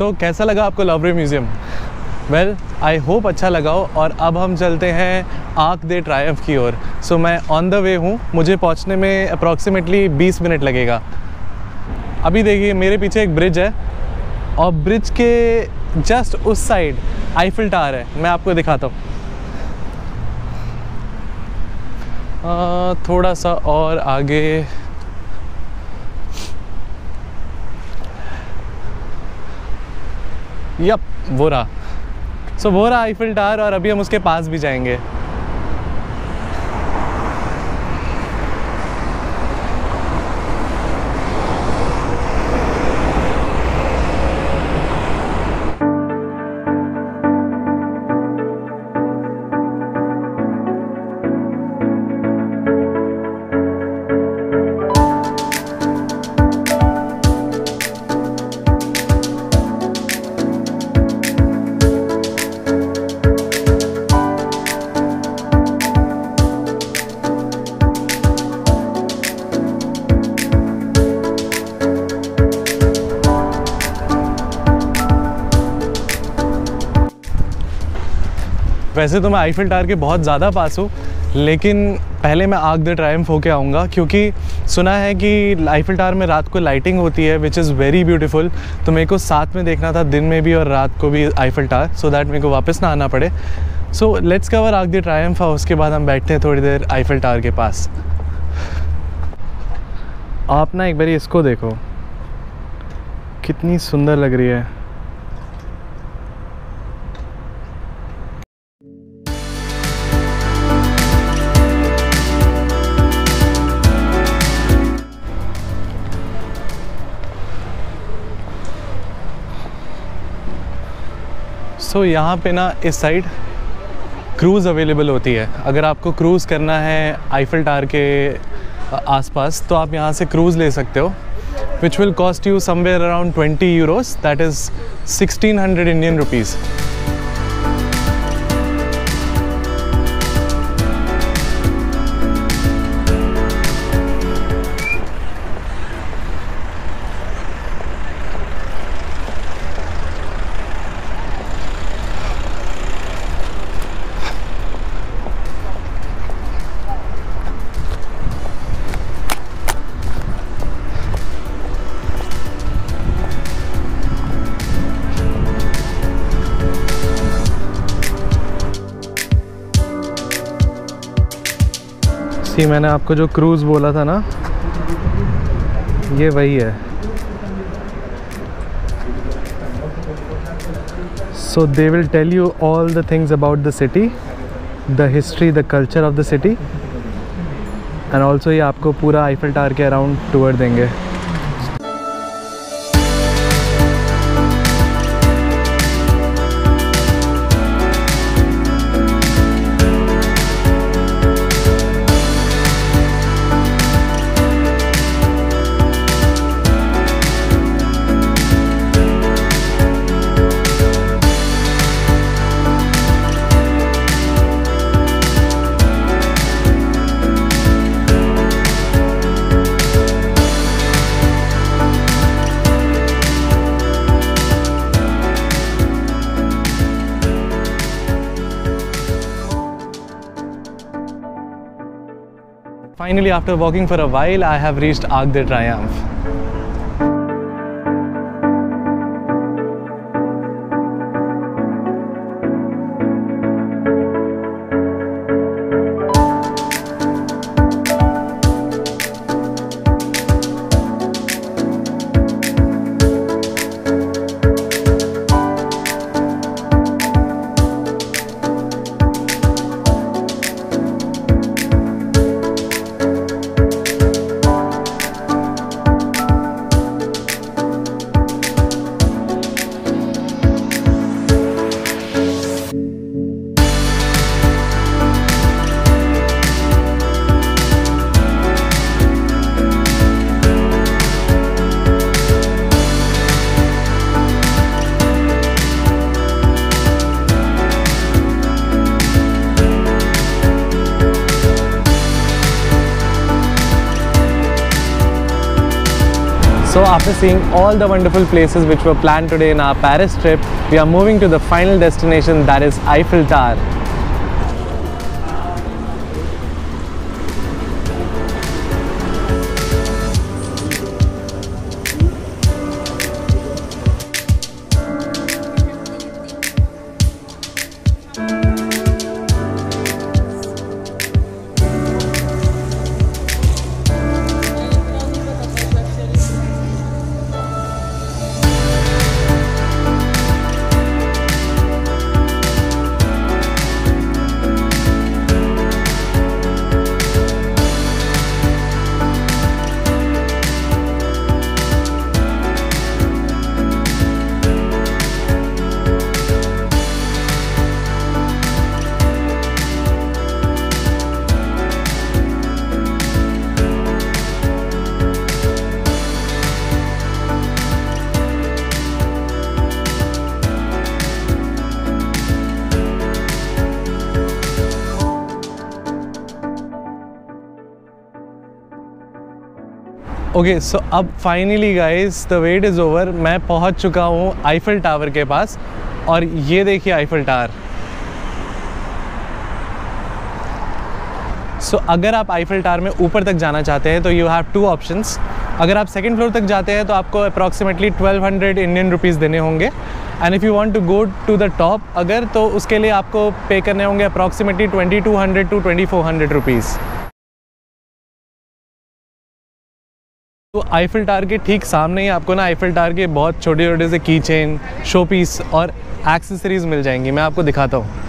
तो कैसा लगा आपको लवरे म्यूज़ियम? वेल, आई होप अच्छा लगा हो। और अब हम चलते हैं आर्क दे ट्रायम्फ की ओर। सो मैं ऑन द वे हूँ, मुझे पहुँचने में अप्रॉक्सीमेटली 20 मिनट लगेगा। अभी देखिए मेरे पीछे एक ब्रिज है और ब्रिज के जस्ट उस साइड आईफिल टावर है। मैं आपको दिखाता हूँ। थोड़ा सा और आगे यप वो रहा। सो वो रहा आईफिल टावर और अभी हम उसके पास भी जाएंगे। वैसे तो मैं आईफिल टावर के बहुत ज़्यादा पास हूँ, लेकिन पहले मैं आर्क द ट्रायम्फ होके आऊँगा, क्योंकि सुना है कि आईफिल टावर में रात को लाइटिंग होती है विच इज़ वेरी ब्यूटीफुल। तो मेरे को साथ में देखना था, दिन में भी और रात को भी आईफिल टावर, सो दैट मेरे को वापस ना आना पड़े। So let's cover arc the Triumph और उसके बाद हम बैठते हैं थोड़ी देर आईफिल टावर के पास। आप ना एक बारी इसको देखो, कितनी सुंदर लग रही है। सो यहाँ पे ना इस साइड क्रूज़ अवेलेबल होती है। अगर आपको क्रूज़ करना है आईफिल टावर के आसपास तो आप यहाँ से क्रूज़ ले सकते हो, which will cost you somewhere around 20 euros, that is 1600 Indian rupees. See मैंने आपको जो क्रूज़ बोला था ना, ये वही है। So they will tell you all the things about the city, the history, the culture of the city, and also ये आपको पूरा आईफिल टावर के अराउंड टूर देंगे। Finally, after walking for a while, I have reached Arc de Triomphe. So after seeing all the wonderful places which were planned today in our Paris trip, we are moving to the final destination, that is Eiffel Tower. Okay so अब finally guys the wait is over. मैं पहुंच चुका हूं Eiffel tower के पास और ये देखिए Eiffel tower. सो अगर आप आईफल टावर में ऊपर तक जाना चाहते हैं तो यू हैव टू ऑप्शंस। अगर आप सेकंड फ्लोर तक जाते हैं तो आपको अप्रॉक्सीमेटली 1200 इंडियन रुपीज़ देने होंगे। And if you want to go to the top अगर, तो उसके लिए आपको पे करने होंगे अप्रॉक्सीमेटली 2200 टू 2400 रुपीज़। तो आईफल टावर के ठीक सामने ही आपको ना आईफल टावर के बहुत छोटे छोटे से की चेन, शो पीस और एक्सेसरीज़ मिल जाएंगी। मैं आपको दिखाता हूँ।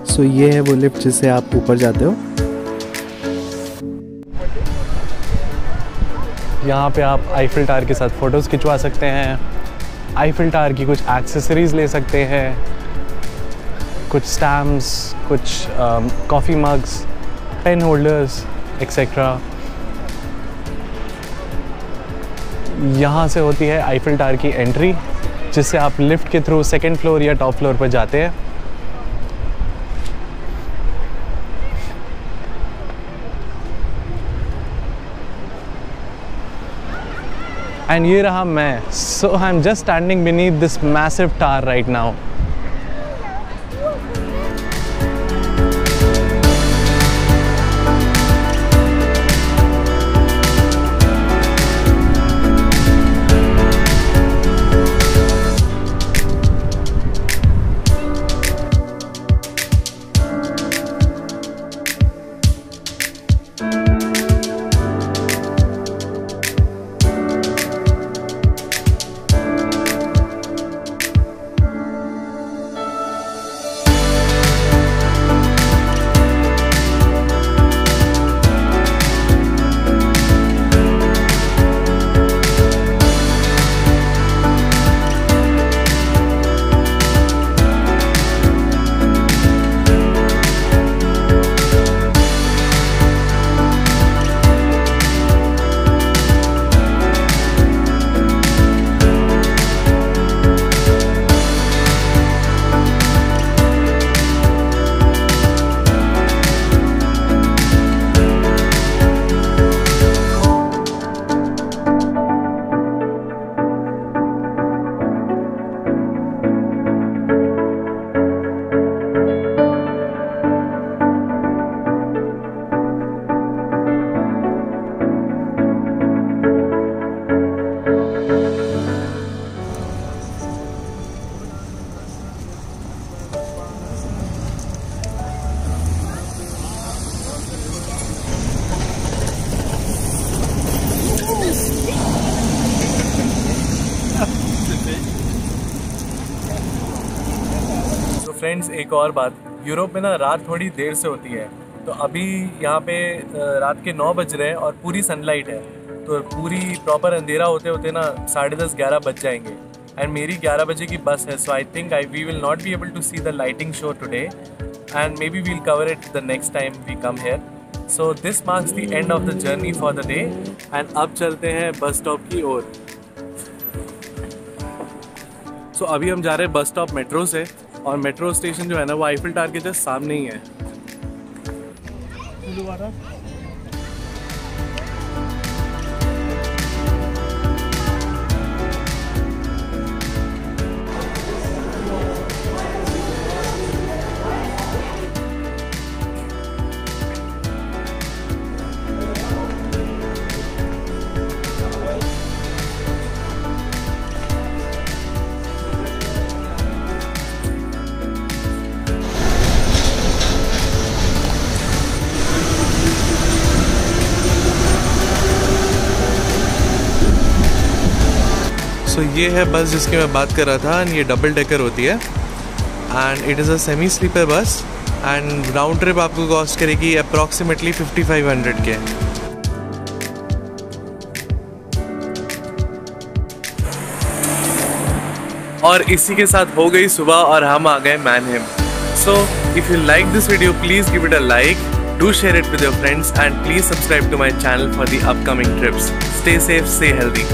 सो ये है वो लिफ्ट जिससे आप ऊपर जाते हो। यहाँ पे आप आईफल टावर के साथ फ़ोटोज़ खिंचवा सकते हैं, आईफल टावर की कुछ एक्सेसरीज़ ले सकते हैं, कुछ स्टैम्प्स, कुछ coffee mugs, pen holders etcetera. यहाँ से होती है आईफल टावर की एंट्री, जिससे आप लिफ्ट के थ्रू सेकंड फ्लोर या टॉप फ्लोर पर जाते हैं। एंड ये रहा मैं। So I am just standing beneath this massive tower right now. Friends एक और बात, यूरोप में ना रात थोड़ी देर से होती है, तो अभी यहाँ पे रात के 9 बज रहे हैं और पूरी सनलाइट है, तो पूरी प्रॉपर अंधेरा होते होते ना 10:30-11 बज जाएंगे। एंड मेरी 11 बजे की बस है, so I think we will not be able to see the lighting show today and maybe we'll cover it the next time we come here. So this marks the end of the journey for the day and अब चलते हैं bus stop की ओर। सो अभी हम जा रहे हैं bus stop metro से, और मेट्रो स्टेशन जो है ना वो आईफिल टावर के जस्ट सामने ही है। सो ये है बस जिसकी मैं बात कर रहा था, एंड ये डबल डेकर होती है and it is a semi sleeper bus and round trip आपको कॉस्ट करेगी अप्रॉक्सीमेटली 5500 के। और इसी के साथ हो गई सुबह और हम आ गए Mannheim. So if you like this video please give it a like, do share it with your friends and please subscribe to my channel for the upcoming trips. Stay safe, stay healthy.